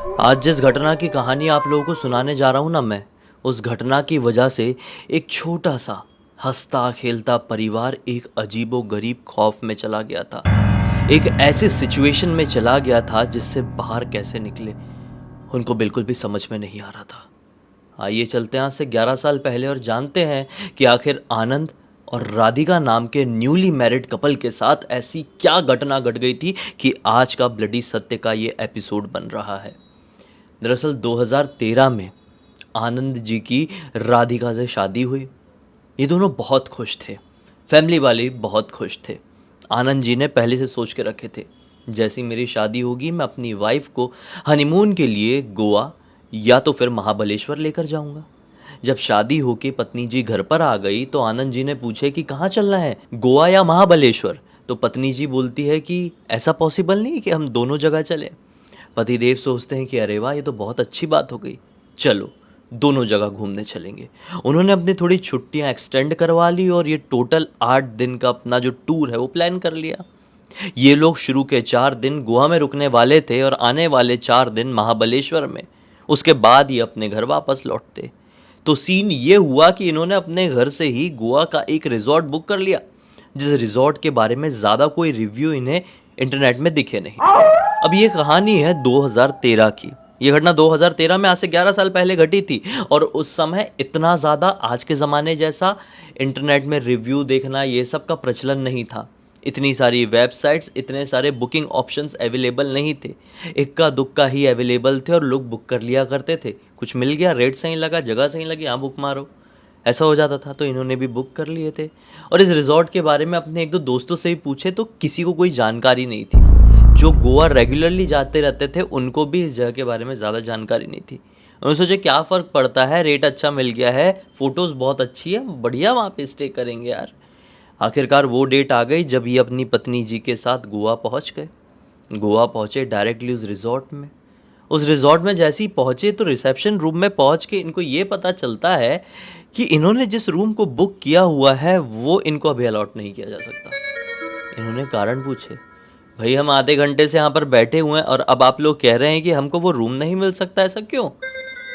आज जिस घटना की कहानी आप लोगों को सुनाने जा रहा हूं ना मैं, उस घटना की वजह से एक छोटा सा हंसता खेलता परिवार एक अजीबो गरीब खौफ में चला गया था। एक ऐसी सिचुएशन में चला गया था जिससे बाहर कैसे निकले उनको बिल्कुल भी समझ में नहीं आ रहा था। आइए चलते हैं आज से 11 साल पहले और जानते हैं कि आखिर आनंद और राधिका नाम के न्यूली मैरिड कपल के साथ ऐसी क्या घटना घट गई थी कि आज का ब्लडी सत्य का ये एपिसोड बन रहा है। दरअसल 2013 में आनंद जी की राधिका से शादी हुई। ये दोनों बहुत खुश थे, फैमिली वाले बहुत खुश थे। आनंद जी ने पहले से सोच के रखे थे, जैसी मेरी शादी होगी मैं अपनी वाइफ को हनीमून के लिए गोवा या तो फिर महाबलेश्वर लेकर जाऊंगा। जब शादी होके पत्नी जी घर पर आ गई तो आनंद जी ने पूछे कि कहाँ चलना है, गोवा या महाबलेश्वर। तो पत्नी जी बोलती है कि ऐसा पॉसिबल नहीं कि हम दोनों जगह चलें। पतिदेव सोचते हैं कि अरे वाह, ये तो बहुत अच्छी बात हो गई, चलो दोनों जगह घूमने चलेंगे। उन्होंने अपनी थोड़ी छुट्टियां एक्सटेंड करवा ली और ये टोटल 8 दिन का अपना जो टूर है वो प्लान कर लिया। ये लोग शुरू के 4 दिन गोवा में रुकने वाले थे और आने वाले 4 दिन महाबलेश्वर में। उसके बाद ये अपने घर वापस लौटते। तो सीन ये हुआ कि इन्होंने अपने घर से ही गोवा का एक रिजॉर्ट बुक कर लिया, जिस रिजॉर्ट के बारे में ज़्यादा कोई रिव्यू इन्हें इंटरनेट में दिखे नहीं। अब ये कहानी है 2013 की। ये घटना 2013 में आज से 11 साल पहले घटी थी और उस समय इतना ज़्यादा आज के ज़माने जैसा इंटरनेट में रिव्यू देखना ये सब का प्रचलन नहीं था। इतनी सारी वेबसाइट्स, इतने सारे बुकिंग ऑप्शंस अवेलेबल नहीं थे। इक्का दुक्का ही अवेलेबल थे और लोग बुक कर लिया करते थे। कुछ मिल गया, रेट सही लगा, जगह सही लगी, हाँ बुक मारो, ऐसा हो जाता था। तो इन्होंने भी बुक कर लिए थे और इस रिजॉर्ट के बारे में अपने एक दो दोस्तों से भी पूछे तो किसी को कोई जानकारी नहीं थी। जो गोवा रेगुलरली जाते रहते थे उनको भी इस जगह के बारे में ज़्यादा जानकारी नहीं थी। उन्होंने सोचा क्या फ़र्क पड़ता है, रेट अच्छा मिल गया है, फ़ोटोज़ बहुत अच्छी है, बढ़िया वहाँ पे स्टे करेंगे यार। आखिरकार वो डेट आ गई जब ये अपनी पत्नी जी के साथ गोवा पहुँच गए। गोवा पहुँचे डायरेक्टली उस रिजॉर्ट में। उस रिजॉर्ट में जैसे ही पहुँचे तो रिसेप्शन रूम में पहुँच के इनको ये पता चलता है कि इन्होंने जिस रूम को बुक किया हुआ है वो इनको अभी अलॉट नहीं किया जा सकता। इन्होंने कारण पूछे, भाई हम आधे घंटे से यहाँ पर बैठे हुए हैं और अब आप लोग कह रहे हैं कि हमको वो रूम नहीं मिल सकता, ऐसा क्यों?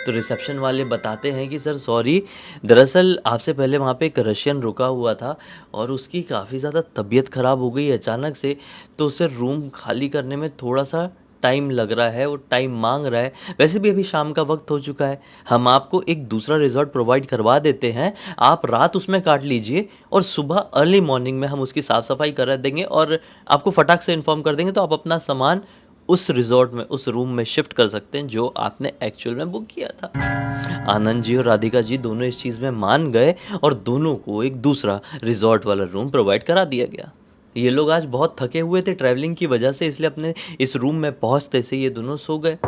तो रिसेप्शन वाले बताते हैं कि सर सॉरी, दरअसल आपसे पहले वहाँ पे एक रशियन रुका हुआ था और उसकी काफ़ी ज़्यादा तबीयत ख़राब हो गई अचानक से, तो उसे रूम खाली करने में थोड़ा सा टाइम लग रहा है, वो टाइम मांग रहा है। वैसे भी अभी शाम का वक्त हो चुका है, हम आपको एक दूसरा रिजॉर्ट प्रोवाइड करवा देते हैं, आप रात उसमें काट लीजिए और सुबह अर्ली मॉर्निंग में हम उसकी साफ़ सफाई करा देंगे और आपको फटाक से इन्फॉर्म कर देंगे, तो आप अपना सामान उस रिजॉर्ट में, उस रूम में शिफ्ट कर सकते हैं जो आपने एक्चुअल में बुक किया था। आनंद जी और राधिका जी दोनों इस चीज़ में मान गए और दोनों को एक दूसरा रिजॉर्ट वाला रूम प्रोवाइड करा दिया गया। ये लोग आज बहुत थके हुए थे ट्रैवलिंग की वजह से, इसलिए अपने इस रूम में पहुंचते से ये दोनों सो गए।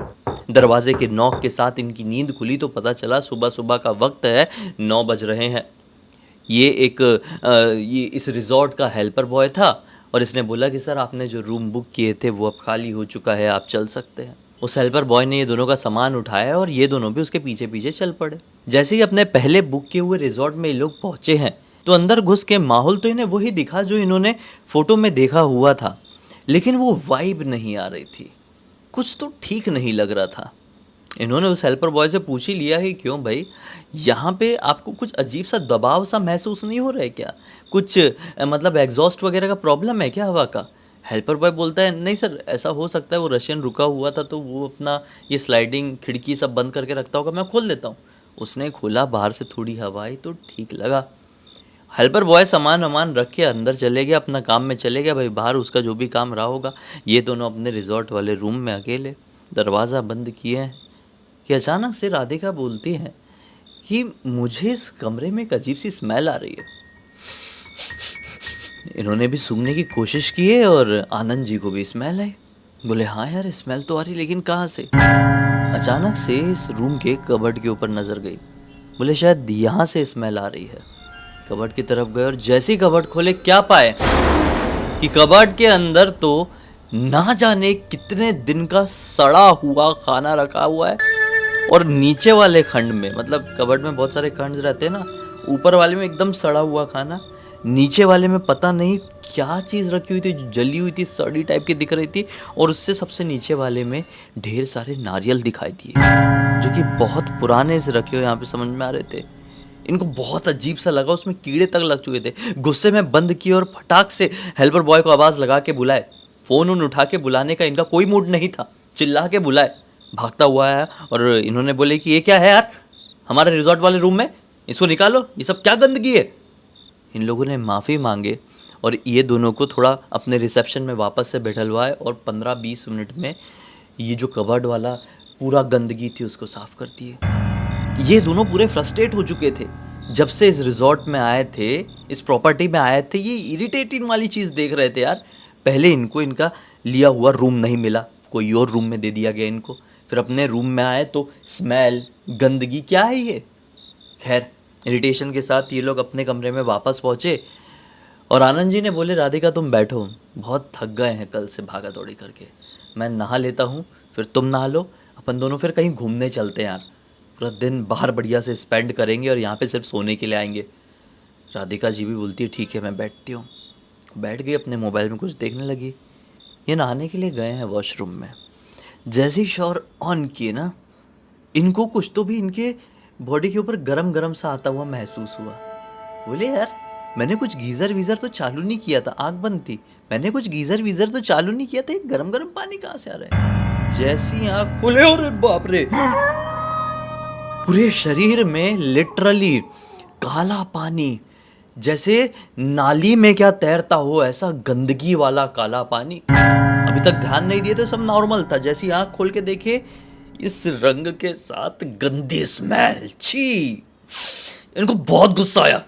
दरवाजे के नॉक के साथ इनकी नींद खुली तो पता चला सुबह सुबह का वक्त है, 9 बज रहे हैं। ये इस रिजॉर्ट का हेल्पर बॉय था और इसने बोला कि सर आपने जो रूम बुक किए थे वो अब खाली हो चुका है, आप चल सकते हैं। उस हेल्पर बॉय ने ये दोनों का सामान उठाया और ये दोनों भी उसके पीछे पीछे चल पड़े। जैसे ही अपने पहले बुक किए हुए रिजॉर्ट में ये लोग पहुँचे हैं तो अंदर घुस के माहौल तो इन्हें वही दिखा जो इन्होंने फ़ोटो में देखा हुआ था, लेकिन वो वाइब नहीं आ रही थी, कुछ तो ठीक नहीं लग रहा था। इन्होंने उस हेल्पर बॉय से पूछ ही लिया कि क्यों भाई, यहाँ पे आपको कुछ अजीब सा दबाव सा महसूस नहीं हो रहा है क्या? कुछ मतलब एग्जॉस्ट वगैरह का प्रॉब्लम है क्या हवा का? हेल्पर बॉय बोलता है नहीं सर, ऐसा हो सकता है वो रशियन रुका हुआ था तो वो अपना ये स्लाइडिंग खिड़की सब बंद करके रखता होगा, मैं खोल देता हूँ। उसने खोला, बाहर से थोड़ी हवा आई तो ठीक लगा। हेल्पर बॉय सामान वामान रख के अंदर चले गया, अपना काम में चले गया। भाई बाहर उसका जो भी काम रहा होगा। ये दोनों अपने रिजॉर्ट वाले रूम में अकेले दरवाज़ा बंद किए हैं कि अचानक से राधिका बोलती है कि मुझे इस कमरे में एक अजीब सी स्मेल आ रही है। इन्होंने भी सूंघने की कोशिश की है और आनंद जी को भी स्मेल आई। बोले हाँ यार स्मेल तो आ रही, लेकिन कहाँ से? अचानक से इस रूम के कबर्ड के ऊपर नज़र गई। बोले शायद यहाँ से स्मेल आ रही है। कबर्ड की तरफ गए और जैसे ही कबर्ड खोले क्या पाए कि कबर्ड के अंदर तो ना जाने कितने दिन का सड़ा हुआ खाना रखा हुआ है और नीचे वाले खंड में, मतलब कबर्ड में बहुत सारे खंड रहते हैं ना, ऊपर वाले में एकदम सड़ा हुआ खाना, नीचे वाले में पता नहीं क्या चीज़ रखी हुई थी जो जली हुई थी, सड़ी टाइप की दिख रही थी, और उससे सबसे नीचे वाले में ढेर सारे नारियल दिखाई दिए जो कि बहुत पुराने से रखे हुए यहाँ पे समझ में आ रहे थे। इनको बहुत अजीब सा लगा, उसमें कीड़े तक लग चुके थे। गुस्से में बंद किए और फटाक से हेल्पर बॉय को आवाज़ लगा के बुलाए। फ़ोन उठा के बुलाने का इनका कोई मूड नहीं था, चिल्ला के बुलाए। भागता हुआ आया और इन्होंने बोले कि ये क्या है यार, हमारे रिजॉर्ट वाले रूम में, इसको निकालो, ये सब क्या गंदगी है। इन लोगों ने माफ़ी मांगे और ये दोनों को थोड़ा अपने रिसेप्शन में वापस से बैठलवाए और 15-20 मिनट में ये जो कबर्ड वाला पूरा गंदगी थी उसको साफ़ कर दिए। ये दोनों पूरे फ्रस्ट्रेट हो चुके थे। जब से इस रिजॉर्ट में आए थे, इस प्रॉपर्टी में आए थे, ये इरिटेटिंग वाली चीज़ देख रहे थे यार। पहले इनको इनका लिया हुआ रूम नहीं मिला, कोई और रूम में दे दिया गया इनको। फिर अपने रूम में आए तो स्मेल, गंदगी, क्या है ये। खैर, इरिटेशन के साथ ये लोग अपने कमरे में वापस पहुँचे और आनंद जी ने बोले, राधिका तुम बैठो, बहुत थक गए हैं कल से भागा दौड़ी करके, मैं नहा लेता हूँ, फिर तुम नहा लो, अपन दोनों फिर कहीं घूमने चलते हैं यार, पूरा दिन बाहर बढ़िया से स्पेंड करेंगे और यहाँ पे सिर्फ सोने के लिए आएंगे। राधिका जी भी बोलती है ठीक है मैं बैठती हूँ। बैठ गई, अपने मोबाइल में कुछ देखने लगी। ये नहाने के लिए गए हैं वॉशरूम में। जैसे ही शॉवर ऑन किए ना, इनको कुछ तो भी इनके बॉडी के ऊपर गरम गरम सा आता हुआ महसूस हुआ। बोले यार मैंने कुछ गीज़र वीज़र तो चालू नहीं किया था, आँख बंद थी, मैंने कुछ गीज़र वीज़र तो चालू नहीं किया था, ये गरम गरम पानी कहाँ से आ रहा है। जैसी आँख खुले और बाप रे, पूरे शरीर में लिटरली काला पानी, जैसे नाली में क्या तैरता हो ऐसा गंदगी वाला काला पानी। अभी तक ध्यान नहीं दिए तो सब नॉर्मल था, जैसी आँख खोल के देखे इस रंग के साथ गंदी स्मेल, छी। इनको बहुत गुस्सा आया,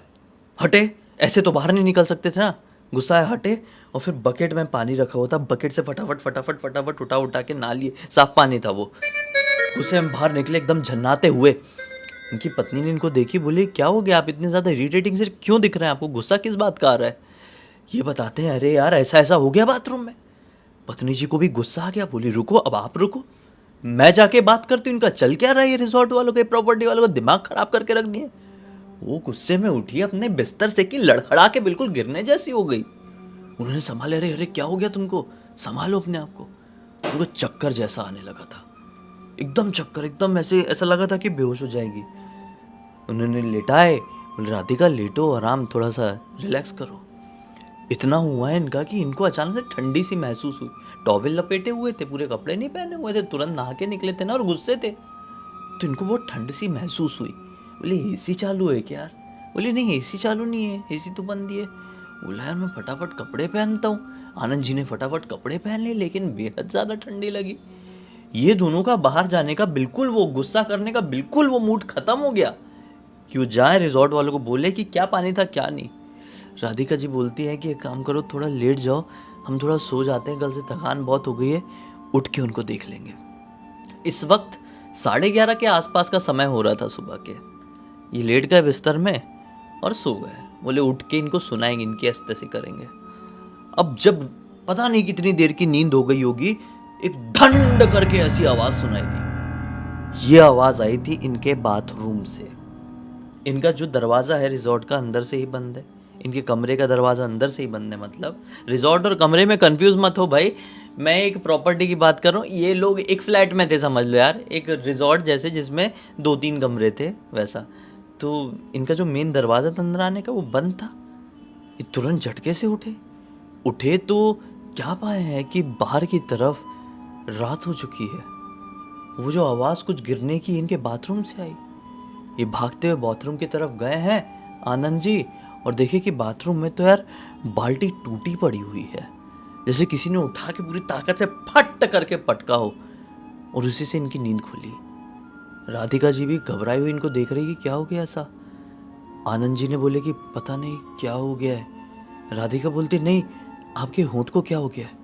हटे, ऐसे तो बाहर नहीं निकल सकते थे ना। गुस्सा आया, हटे, और फिर बकेट में पानी रखा हुआ था, बकेट से फटाफट फटाफट फटाफट उठा के नहा लिए, साफ पानी था वो। गुस्से में बाहर निकले एकदम झन्नाते हुए। इनकी पत्नी ने इनको देखी, बोली क्या हो गया, आप इतने ज़्यादा इरिटेटिंग से क्यों दिख रहे हैं, आपको गुस्सा किस बात का आ रहा है। ये बताते हैं अरे यार ऐसा ऐसा हो गया बाथरूम में। पत्नी जी को भी गुस्सा आ गया, बोली रुको, अब आप रुको, मैं जाके बात करती हूँ, इनका चल क्या रहा है, ये रिजॉर्ट वालों के प्रॉपर्टी वालों को दिमाग खराब करके रख दिए। वो गुस्से में उठी, अपने बिस्तर से कि लड़खड़ा के बिल्कुल गिरने जैसी हो गई। उन्होंने संभाले, अरे अरे क्या हो गया तुमको, संभालो अपने आप को। उनको चक्कर जैसा आने लगा था, एकदम चक्कर, एकदम ऐसे ऐसा लगा था कि बेहोश हो जाएगी। उन्होंने लेटाए, बोले राधिका लेटो, आराम, थोड़ा सा रिलैक्स करो। इतना हुआ है इनका कि इनको अचानक से ठंडी सी महसूस हुई। टॉवेल लपेटे हुए थे, पूरे कपड़े नहीं पहने हुए थे, तुरंत नहा के निकले थे ना और गुस्से थे, तो इनको बहुत ठंड सी महसूस हुई। बोले एसी चालू है क्या यार, बोले नहीं एसी चालू नहीं है, एसी तो बंद ही है। बोला यार मैं फटाफट कपड़े पहनता हूँ। आनंद जी ने फटाफट कपड़े पहन लिए, लेकिन बेहद ज़्यादा ठंडी लगी। ये दोनों का बाहर जाने का बिल्कुल, वो गुस्सा करने का बिल्कुल वो मूड खत्म हो गया कि वो जाए रिजॉर्ट वालों को बोले कि क्या पानी था क्या नहीं। राधिका जी बोलती है कि एक काम करो, थोड़ा लेट जाओ, हम थोड़ा सो जाते हैं, कल से थकान बहुत हो गई है, उठ के उनको देख लेंगे। इस वक्त 11:30 के आसपास का समय हो रहा था सुबह के। ये लेट गए बिस्तर में और सो गए। बोले उठ के इनको सुनाएंगे, इनकी ऐसे करेंगे। अब जब पता नहीं कितनी देर की नींद हो गई होगी, एक धंड करके ऐसी आवाज सुनाई दी। ये आवाज आई थी इनके बाथरूम से। इनका जो दरवाजा है रिजॉर्ट का अंदर से ही बंद है, इनके कमरे का दरवाजा अंदर से ही बंद है। मतलब रिजॉर्ट और कमरे में कंफ्यूज मत हो भाई, मैं एक प्रॉपर्टी की बात कर रहा हूँ। ये लोग एक फ्लैट में थे समझ लो यार, एक रिजॉर्ट जैसे जिसमें 2-3 कमरे थे वैसा। तो इनका जो मेन दरवाज़ा था अंदर आने का वो बंद था। ये तुरंत झटके से उठे तो क्या पाए हैं कि बाहर की तरफ रात हो चुकी है। वो जो आवाज़ कुछ गिरने की इनके बाथरूम से आई। ये भागते हुए बाथरूम की तरफ गए हैं आनंद जी, और देखे कि बाथरूम में तो यार बाल्टी टूटी पड़ी हुई है, जैसे किसी ने उठा के पूरी ताकत से फट करके पटका हो, और उसी से इनकी नींद खुली। राधिका जी भी घबराई हुई इनको देख रही कि क्या हो गया ऐसा। आनंद जी ने बोले कि पता नहीं क्या हो गया है। राधिका बोलती नहीं, आपके होंठ को क्या हो गया है।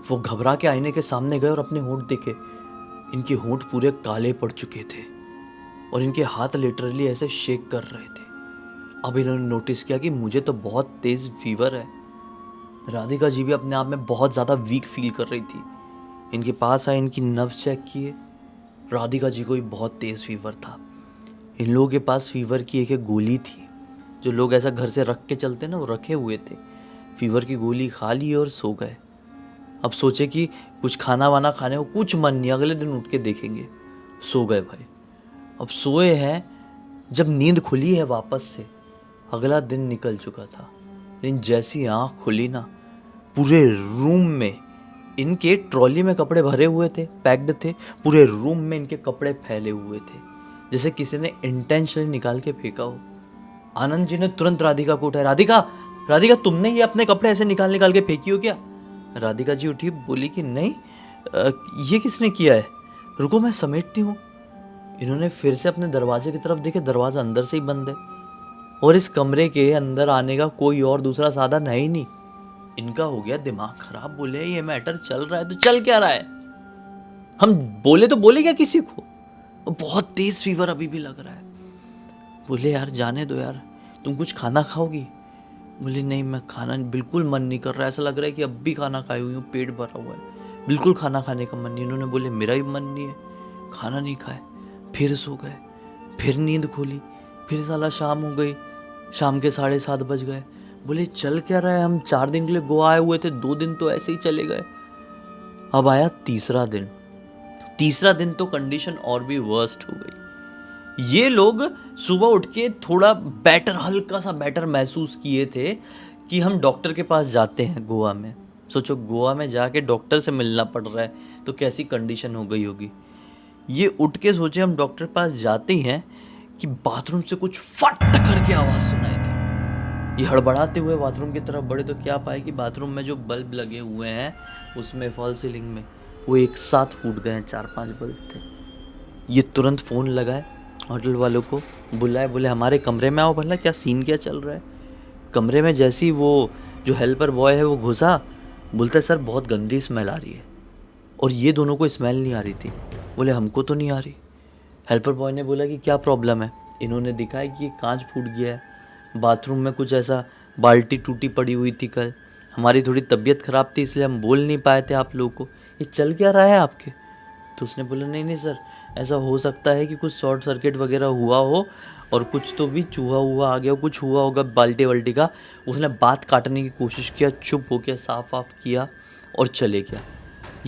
वो घबरा के आईने के सामने गए और अपने होंठ देखे। इनके होंठ पूरे काले पड़ चुके थे और इनके हाथ लिटरली ऐसे शेक कर रहे थे। अब इन्होंने नोटिस किया कि मुझे तो बहुत तेज फीवर है। राधिका जी भी अपने आप में बहुत ज़्यादा वीक फील कर रही थी। इनके पास आए, इनकी नब्ज चेक किए। राधिका जी को भी बहुत तेज़ फीवर था। इन लोगों के पास फीवर की एक गोली थी जो लोग ऐसा घर से रख के चलते ना, वो रखे हुए थे। फीवर की गोली खा ली और सो गए। अब सोचे कि कुछ खाना वाना खाने को कुछ मन नहीं, अगले दिन उठ के देखेंगे। सो गए भाई। अब सोए हैं, जब नींद खुली है वापस से, अगला दिन निकल चुका था। लेकिन जैसी आँख खुली ना, पूरे रूम में इनके ट्रॉली में कपड़े भरे हुए थे, पैक्ड थे। पूरे रूम में इनके कपड़े फैले हुए थे, जैसे किसी ने इंटेंशनली निकाल के फेंका हो। आनंद जी ने तुरंत राधिका को उठाया। राधिका, राधिका, तुमने ये अपने कपड़े ऐसे निकाल निकाल के फेंकी हो क्या? राधिका जी उठी, बोली कि नहीं, ये किसने किया है? रुको मैं समेटती हूँ। इन्होंने फिर से अपने दरवाजे की तरफ देखे, दरवाजा अंदर से ही बंद है और इस कमरे के अंदर आने का कोई और दूसरा साधन है ही नहीं। इनका हो गया दिमाग खराब। बोले ये मैटर चल रहा है तो चल क्या रहा है, हम बोले तो बोले क्या किसी को? बहुत तेज फीवर अभी भी लग रहा है। बोले यार जाने दो यार, तुम कुछ खाना खाओगी? बोले नहीं, मैं खाना बिल्कुल मन नहीं कर रहा, ऐसा लग रहा है कि अब भी खाना खाई हुई हूँ, पेट भरा हुआ है, बिल्कुल खाना खाने का मन नहीं। इन्होंने बोले मेरा भी मन नहीं है, खाना नहीं खाए। फिर सो गए, फिर नींद खोली, फिर साला शाम हो गई, शाम के 7:30 बज गए। बोले चल क्या रहा है, हम 4 दिन के लिए गोवा आए हुए थे, 2 दिन तो ऐसे ही चले गए। अब आया तीसरा दिन। तीसरा दिन तो कंडीशन और भी वर्स्ट हो गई। ये लोग सुबह उठ के थोड़ा बेटर, हल्का सा बेटर महसूस किए थे कि हम डॉक्टर के पास जाते हैं गोवा में। सोचो गोवा में जाके डॉक्टर से मिलना पड़ रहा है तो कैसी कंडीशन हो गई होगी। ये उठ के सोचे हम डॉक्टर के पास जाते ही हैं कि बाथरूम से कुछ फट करके आवाज़ सुनाई दी। ये हड़बड़ाते हुए बाथरूम की तरफ बढ़े तो क्या पाए कि बाथरूम में जो बल्ब लगे हुए हैं उसमें फॉल सीलिंग में वो एक साथ फूट गए हैं, 4-5 बल्ब थे। ये तुरंत फ़ोन लगाए, होटल वालों को बुलाए, बोले हमारे कमरे में आओ, भला क्या सीन क्या चल रहा है। कमरे में जैसी वो जो हेल्पर बॉय है वो घुसा, बोलता है सर बहुत गंदी स्मेल आ रही है। और ये दोनों को स्मेल नहीं आ रही थी। बोले हमको तो नहीं आ रही। हेल्पर बॉय ने बोला कि क्या प्रॉब्लम है? इन्होंने दिखाया कि ये कांच फूट गया है, बाथरूम में कुछ ऐसा बाल्टी टूटी पड़ी हुई थी कल, हमारी थोड़ी तबीयत ख़राब थी इसलिए हम बोल नहीं पाए थे आप लोगों को, ये चल क्या रहा है आपके? तो उसने बोला नहीं नहीं सर, ऐसा हो सकता है कि कुछ शॉर्ट सर्किट वगैरह हुआ हो और कुछ तो भी चूहा हुआ आ गया, कुछ हुआ होगा बाल्टी वाल्टी का। उसने बात काटने की कोशिश किया, चुप हो गया, साफ साफ किया और चले गया।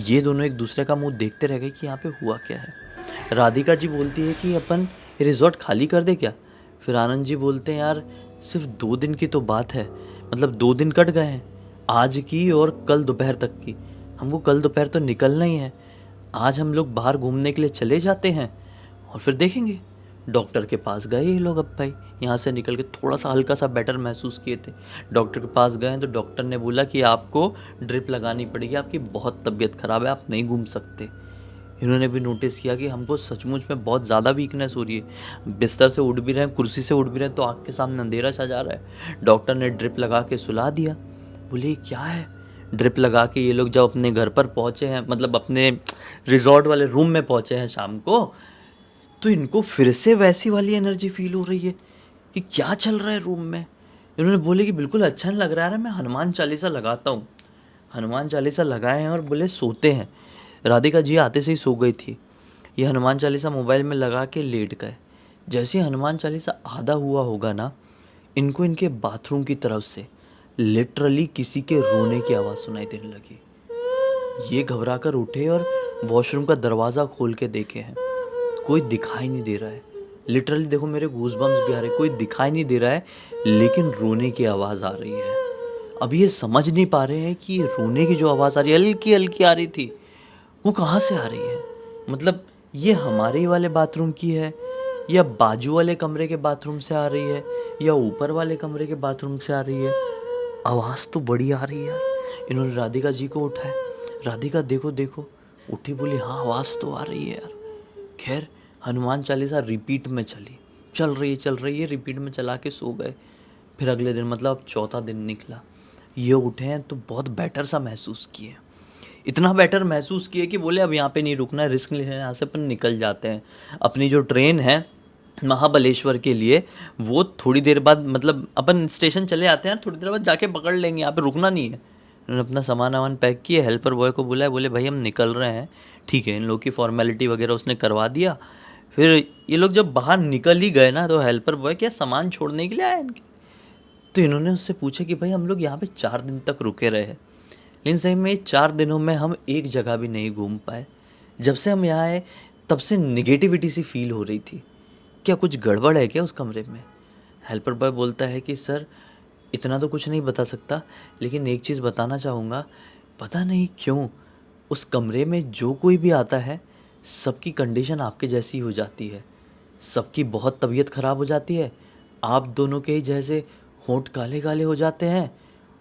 ये दोनों एक दूसरे का मुंह देखते रह गए कि यहाँ पे हुआ क्या है। राधिका जी बोलती है कि अपन ये रिजॉर्ट खाली कर दे क्या? फिर आनंद जी बोलते हैं यार सिर्फ 2 दिन की तो बात है, मतलब 2 दिन कट गए हैं, आज की और कल दोपहर तक की। हमको कल दोपहर तो निकलना ही है, आज हम लोग बाहर घूमने के लिए चले जाते हैं और फिर देखेंगे। डॉक्टर के पास गए ये लोग। अब भाई यहाँ से निकल के थोड़ा सा हल्का सा बेटर महसूस किए थे, डॉक्टर के पास गए तो डॉक्टर ने बोला कि आपको ड्रिप लगानी पड़ेगी, आपकी बहुत तबीयत ख़राब है, आप नहीं घूम सकते। इन्होंने भी नोटिस किया कि हमको सचमुच में बहुत ज़्यादा वीकनेस हो रही है, बिस्तर से उठ भी रहे हैं, कुर्सी से उठ भी रहे हैं तो आँख के सामने अंधेरा छा जा रहा है। डॉक्टर ने ड्रिप लगा के सुला दिया। बोले क्या है? ड्रिप लगा के ये लोग जब अपने घर पर पहुँचे हैं, मतलब अपने रिजॉर्ट वाले रूम में पहुँचे हैं शाम को, तो इनको फिर से वैसी वाली एनर्जी फील हो रही है कि क्या चल रहा है रूम में। इन्होंने बोले कि बिल्कुल अच्छा नहीं लग रहा है, मैं हनुमान चालीसा लगाता हूँ। हनुमान चालीसा लगाए हैं और बोले सोते हैं। राधिका जी आते से ही सो गई थी। ये हनुमान चालीसा मोबाइल में लगा के लेट गए। जैसे हनुमान चालीसा आधा हुआ होगा ना, इनको इनके बाथरूम की तरफ से लिटरली किसी के रोने की आवाज़ सुनाई देने लगी। ये घबरा कर उठे और वॉशरूम का दरवाज़ा खोल के देखे हैं, कोई दिखाई नहीं दे रहा है। लिटरली देखो मेरे गूज़बम्स भी आ रहे, कोई दिखाई नहीं दे रहा है लेकिन रोने की आवाज़ आ रही है। अब ये समझ नहीं पा रहे हैं कि ये रोने की जो आवाज़ आ रही है, हल्की हल्की आ रही थी, वो कहाँ से आ रही है। मतलब ये हमारे वाले बाथरूम की है या बाजू वाले कमरे के बाथरूम से आ रही है या ऊपर वाले कमरे के बाथरूम से आ रही है। आवाज़ तो बड़ी आ रही है यार। इन्होंने राधिका जी को उठाया, राधिका देखो देखो। उठी, बोली हाँ आवाज़ तो आ रही है यार। खैर हनुमान चालीसा रिपीट में चल रही है, रिपीट में चला के सो गए। फिर अगले दिन, मतलब अब चौथा दिन निकला, ये उठे हैं तो बहुत बेटर सा महसूस किए, इतना बेटर महसूस किए कि बोले अब यहाँ पे नहीं रुकना है, रिस्क नहीं लेना, यहाँ से अपन निकल जाते हैं। अपनी जो ट्रेन है महाबलेश्वर के लिए, वो थोड़ी देर बाद, मतलब अपन स्टेशन चले आते हैं, थोड़ी देर बाद जाके पकड़ लेंगे, यहाँ पे रुकना नहीं है। उन्होंने अपना सामान वामान पैक किए, हेल्पर बॉय को बुलाया, बोले भाई हम निकल रहे हैं। ठीक है, इन लोग की फॉर्मेलिटी वगैरह उसने करवा दिया। फिर ये लोग जब बाहर निकल ही गए ना, तो हेल्पर बॉय क्या सामान छोड़ने के लिए आया इनके, तो इन्होंने उससे पूछा कि भाई हम लोग यहाँ पे 4 दिन तक रुके रहे हैं, लेकिन सही में 4 दिनों में हम एक जगह भी नहीं घूम पाए। जब से हम यहाँ आए तब से निगेटिविटी सी फील हो रही थी, क्या कुछ गड़बड़ है क्या उस कमरे में? हेल्पर बॉय बोलता है कि सर इतना तो कुछ नहीं बता सकता, लेकिन एक चीज़ बताना चाहूँगा, पता नहीं क्यों उस कमरे में जो कोई भी आता है सबकी कंडीशन आपके जैसी हो जाती है, सबकी बहुत तबीयत ख़राब हो जाती है, आप दोनों के ही जैसे होंठ काले काले हो जाते हैं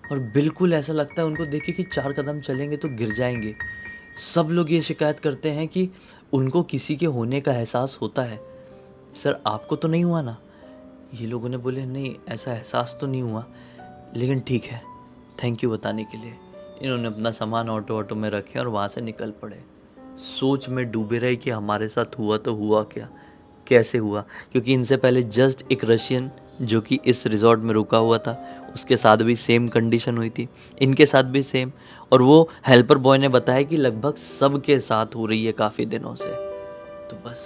और बिल्कुल ऐसा लगता है उनको देख के कि 4 कदम चलेंगे तो गिर जाएंगे। सब लोग ये शिकायत करते हैं कि उनको किसी के होने का एहसास होता है। सर आपको तो नहीं हुआ ना? ये लोगों ने बोले नहीं ऐसा एहसास तो नहीं हुआ, लेकिन ठीक है, थैंक यू बताने के लिए। इन्होंने अपना सामान ऑटो में रखे और वहाँ से निकल पड़े। सोच में डूबे रहे कि हमारे साथ हुआ तो हुआ क्या, कैसे हुआ, क्योंकि इनसे पहले जस्ट एक रशियन जो कि इस रिज़ॉर्ट में रुका हुआ था उसके साथ भी सेम कंडीशन हुई थी, इनके साथ भी सेम। और वो हेल्पर बॉय ने बताया कि लगभग सबके साथ हो रही है काफ़ी दिनों से। तो बस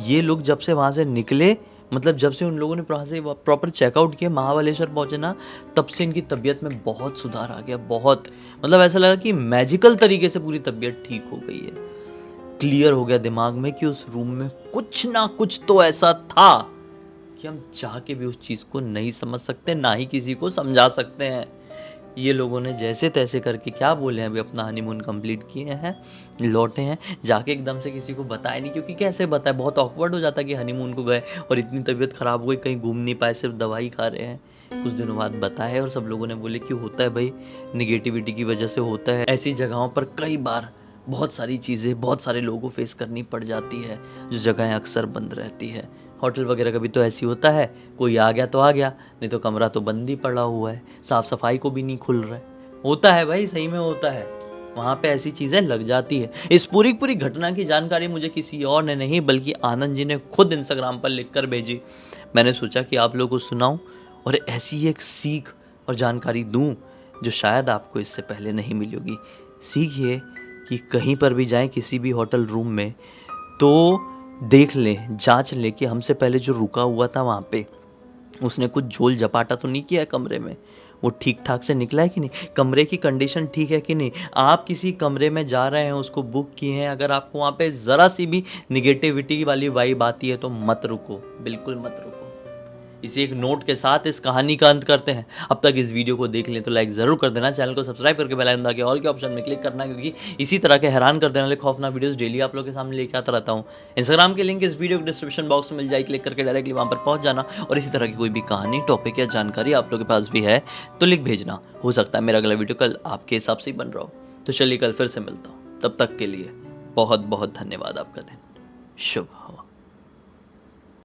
ये लोग जब से वहाँ से निकले, मतलब जब से उन लोगों ने वहाँ से प्रॉपर चेकआउट किया, महाबलेश्वर पहुँचे ना, तब से इनकी तबीयत में बहुत सुधार आ गया। बहुत मतलब ऐसा लगा कि मैजिकल तरीके से पूरी तबीयत ठीक हो गई है। क्लियर हो गया दिमाग में कि उस रूम में कुछ ना कुछ तो ऐसा था कि हम चाह के भी उस चीज़ को नहीं समझ सकते, ना ही किसी को समझा सकते हैं। ये लोगों ने जैसे तैसे करके, क्या बोले हैं, अभी अपना हनीमून कंप्लीट किए हैं, लौटे हैं, जाके एकदम से किसी को बताया नहीं, क्योंकि कैसे बताए, बहुत ऑकवर्ड हो जाता कि हनीमून को गए और इतनी तबीयत ख़राब हो गई, कहीं घूम नहीं पाए, सिर्फ दवाई खा रहे हैं। कुछ दिनों बाद बताया और सब लोगों ने बोले कि होता है भाई, निगेटिविटी की वजह से होता है। ऐसी जगहों पर कई बार बहुत सारी चीज़ें बहुत सारे लोगों को फेस करनी पड़ जाती है, जो जगहें अक्सर बंद रहती है। होटल वगैरह का भी तो ऐसी होता है, कोई आ गया तो आ गया, नहीं तो कमरा तो बंद ही पड़ा हुआ है, साफ़ सफाई को भी नहीं खुल रहा है। होता है भाई, सही में होता है, वहाँ पे ऐसी चीज़ें लग जाती है। इस पूरी घटना की जानकारी मुझे किसी और ने नहीं बल्कि आनंद जी ने खुद इंस्टाग्राम पर लिख कर भेजी। मैंने सोचा कि आप लोगों को सुनाऊं और ऐसी एक सीख और जानकारी दूं जो शायद आपको इससे पहले नहीं मिली होगी। सीख ये कि कहीं पर भी जाएं, किसी भी होटल रूम में, तो देख लें, जांच लें कि हमसे पहले जो रुका हुआ था वहाँ पे उसने कुछ झोल झपाटा तो नहीं किया है कमरे में, वो ठीक ठाक से निकला है कि नहीं, कमरे की कंडीशन ठीक है कि नहीं। आप किसी कमरे में जा रहे हैं, उसको बुक किए हैं, अगर आपको वहाँ पे ज़रा सी भी निगेटिविटी वाली वाइब आती है तो मत रुको, बिल्कुल मत रुको। इसी एक नोट के साथ इस कहानी का अंत करते हैं। अब तक इस वीडियो को देख लें तो लाइक ज़रूर कर देना, चैनल को सब्सक्राइब करके बेल आइकन दबा के ऑल के ऑप्शन में क्लिक करना, क्योंकि इसी तरह के हैरान कर देने वाले खौफनाक वीडियोस डेली आप लोगों के सामने लेके आता रहता हूँ। इंस्टाग्राम की लिंक इस वीडियो के डिस्क्रिप्शन बॉक्स में मिल जाए, क्लिक करके डायरेक्टली वहाँ पर पहुँच जाना। और इसी तरह की कोई भी कहानी, टॉपिक या जानकारी आप लोगों के पास भी है तो लिख भेजना, हो सकता है मेरा अगला वीडियो कल आपके हिसाब से ही बन रहा हो। तो चलिए कल फिर से मिलता हूँ, तब तक के लिए बहुत बहुत धन्यवाद। आपका दिन शुभ हो।